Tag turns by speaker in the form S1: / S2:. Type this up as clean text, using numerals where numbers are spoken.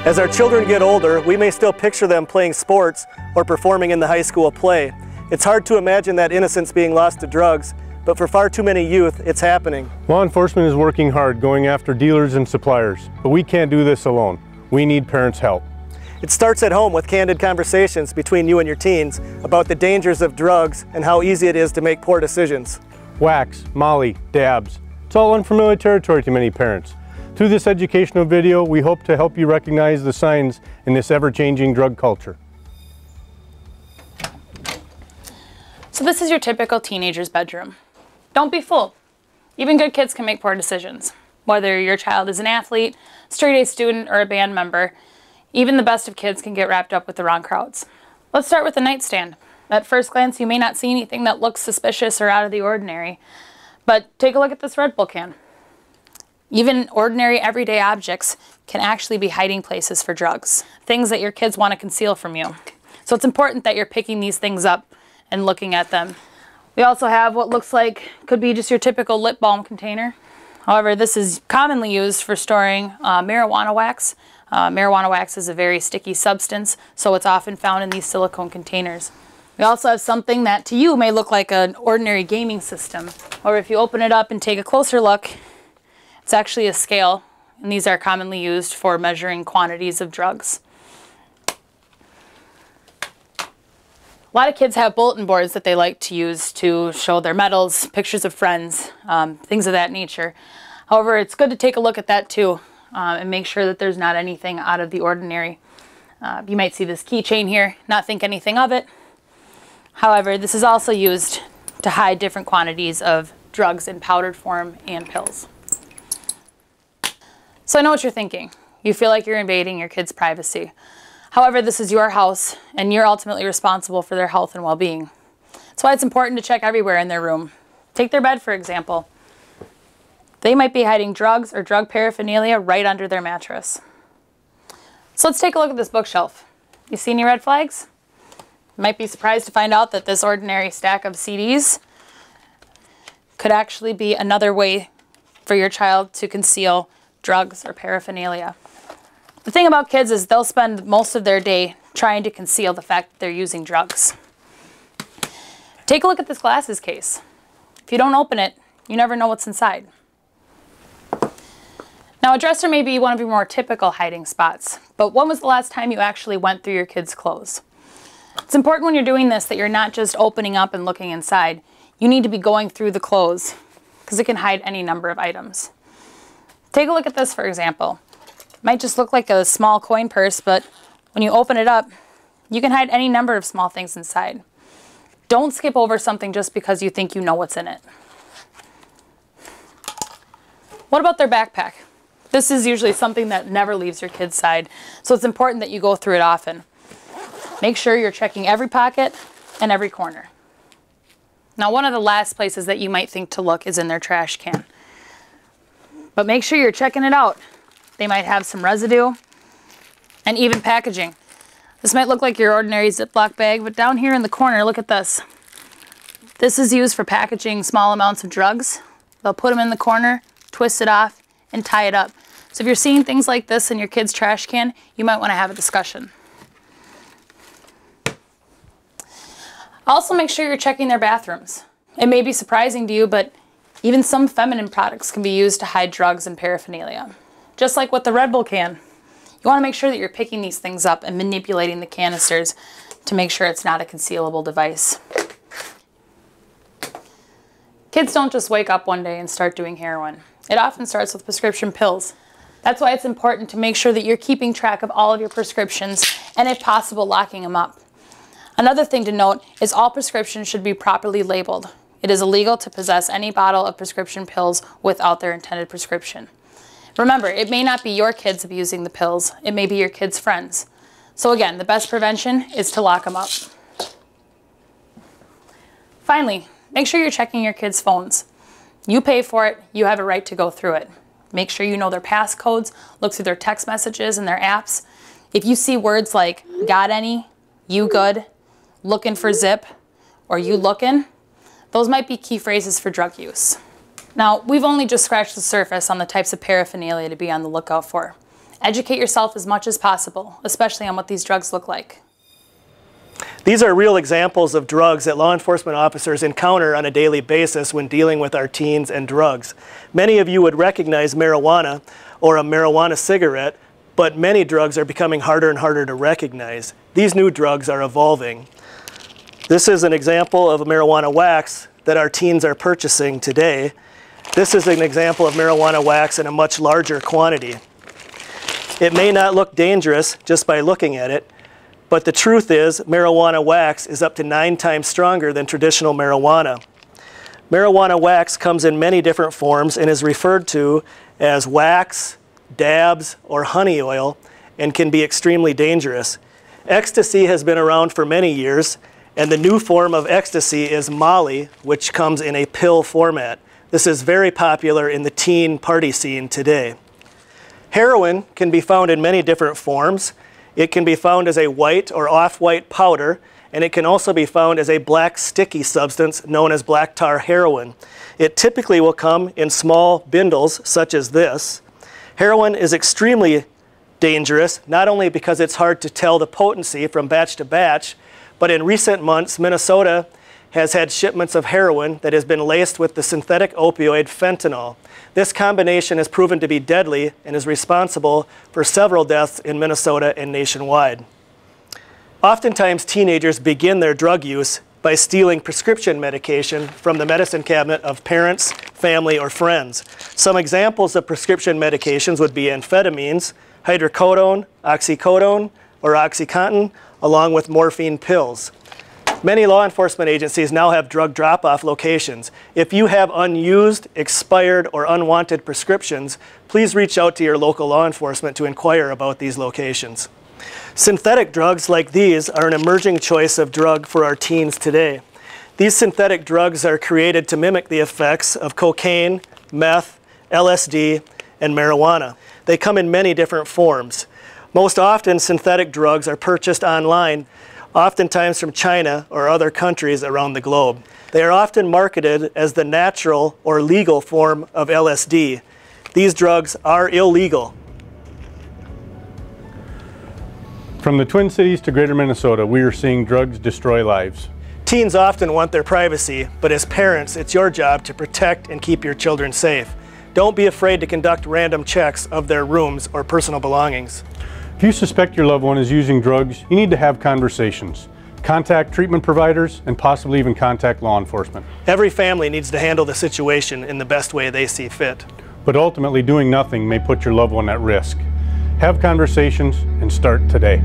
S1: As our children get older, we may still picture them playing sports or performing in the high school play. It's hard to imagine that innocence being lost to drugs, but for far too many youth, it's happening.
S2: Law enforcement is working hard going after dealers and suppliers, but we can't do this alone. We need parents' help.
S1: It starts at home with candid conversations between you and your teens about the dangers of drugs and how easy it is to make poor decisions.
S2: Wax, molly, dabs. It's all unfamiliar territory to many parents. Through this educational video, we hope to help you recognize the signs in this ever-changing drug culture.
S3: So this is your typical teenager's bedroom. Don't be fooled. Even good kids can make poor decisions. Whether your child is an athlete, straight-A student, or a band member, even the best of kids can get wrapped up with the wrong crowds. Let's start with the nightstand. At first glance, you may not see anything that looks suspicious or out of the ordinary, but take a look at this Red Bull can. Even ordinary everyday objects can actually be hiding places for drugs, things that your kids want to conceal from you. So it's important that you're picking these things up and looking at them. We also have what looks like could be just your typical lip balm container. However, this is commonly used for storing marijuana wax. Marijuana wax is a very sticky substance, so it's often found in these silicone containers. We also have something that to you may look like an ordinary gaming system, or if you open it up and take a closer look, it's actually a scale, and these are commonly used for measuring quantities of drugs. A lot of kids have bulletin boards that they like to use to show their medals, pictures of friends, things of that nature. However, it's good to take a look at that too and make sure that there's not anything out of the ordinary. You might see this keychain here, not think anything of it. However, this is also used to hide different quantities of drugs in powdered form and pills. So I know what you're thinking. You feel like you're invading your kids' privacy. However, this is your house, and you're ultimately responsible for their health and well-being. That's why it's important to check everywhere in their room. Take their bed, for example. They might be hiding drugs or drug paraphernalia right under their mattress. So let's take a look at this bookshelf. You see any red flags? You might be surprised to find out that this ordinary stack of CDs could actually be another way for your child to conceal drugs or paraphernalia. The thing about kids is they'll spend most of their day trying to conceal the fact that they're using drugs. Take a look at this glasses case. If you don't open it, you never know what's inside. Now, a dresser may be one of your more typical hiding spots, but when was the last time you actually went through your kids' clothes? It's important when you're doing this that you're not just opening up and looking inside. You need to be going through the clothes because it can hide any number of items. Take a look at this, for example. It might just look like a small coin purse, but when you open it up, you can hide any number of small things inside. Don't skip over something just because you think you know what's in it. What about their backpack? This is usually something that never leaves your kid's side, so it's important that you go through it often. Make sure you're checking every pocket and every corner. Now, one of the last places that you might think to look is in their trash can. But make sure you're checking it out. They might have some residue and even packaging. This might look like your ordinary Ziploc bag, but down here in the corner, look at this. This is used for packaging small amounts of drugs. They'll put them in the corner, twist it off, and tie it up. So if you're seeing things like this in your kid's trash can, you might want to have a discussion. Also, make sure you're checking their bathrooms. It may be surprising to you, but even some feminine products can be used to hide drugs and paraphernalia. Just like with the Red Bull can. You want to make sure that you're picking these things up and manipulating the canisters to make sure it's not a concealable device. Kids don't just wake up one day and start doing heroin. It often starts with prescription pills. That's why it's important to make sure that you're keeping track of all of your prescriptions and, if possible, locking them up. Another thing to note is all prescriptions should be properly labeled. It is illegal to possess any bottle of prescription pills without their intended prescription. Remember, it may not be your kids abusing the pills, it may be your kids' friends. So again, the best prevention is to lock them up. Finally, make sure you're checking your kids' phones. You pay for it, you have a right to go through it. Make sure you know their passcodes, look through their text messages and their apps. If you see words like got any, you good, looking for zip, or you looking, Those might be key phrases for drug use. Now, we've only just scratched the surface on the types of paraphernalia to be on the lookout for. Educate yourself as much as possible, especially on what these drugs look like.
S1: These are real examples of drugs that law enforcement officers encounter on a daily basis when dealing with our teens and drugs. Many of you would recognize marijuana or a marijuana cigarette, but many drugs are becoming harder and harder to recognize. These new drugs are evolving. This is an example of a marijuana wax that our teens are purchasing today. This is an example of marijuana wax in a much larger quantity. It may not look dangerous just by looking at it, but the truth is marijuana wax is up to 9 times stronger than traditional marijuana. Marijuana wax comes in many different forms and is referred to as wax, dabs, or honey oil, and can be extremely dangerous. Ecstasy has been around for many years, and the new form of ecstasy is Molly, which comes in a pill format. This is very popular in the teen party scene today. Heroin can be found in many different forms. It can be found as a white or off-white powder, and it can also be found as a black sticky substance known as black tar heroin. It typically will come in small bindles such as this. Heroin is extremely dangerous, not only because it's hard to tell the potency from batch to batch, but in recent months, Minnesota has had shipments of heroin that has been laced with the synthetic opioid fentanyl. This combination has proven to be deadly and is responsible for several deaths in Minnesota and nationwide. Oftentimes, teenagers begin their drug use by stealing prescription medication from the medicine cabinet of parents, family, or friends. Some examples of prescription medications would be amphetamines, hydrocodone, oxycodone, or OxyContin, along with morphine pills. Many law enforcement agencies now have drug drop-off locations. If you have unused, expired, or unwanted prescriptions, please reach out to your local law enforcement to inquire about these locations. Synthetic drugs like these are an emerging choice of drug for our teens today. These synthetic drugs are created to mimic the effects of cocaine, meth, LSD, and marijuana. They come in many different forms. Most often, synthetic drugs are purchased online, oftentimes from China or other countries around the globe. They are often marketed as the natural or legal form of LSD. These drugs are illegal.
S2: From the Twin Cities to Greater Minnesota, we are seeing drugs destroy lives.
S1: Teens often want their privacy, but as parents, it's your job to protect and keep your children safe. Don't be afraid to conduct random checks of their rooms or personal belongings.
S2: If you suspect your loved one is using drugs, you need to have conversations. Contact treatment providers and possibly even contact law enforcement.
S1: Every family needs to handle the situation in the best way they see fit.
S2: But ultimately, doing nothing may put your loved one at risk. Have conversations and start today.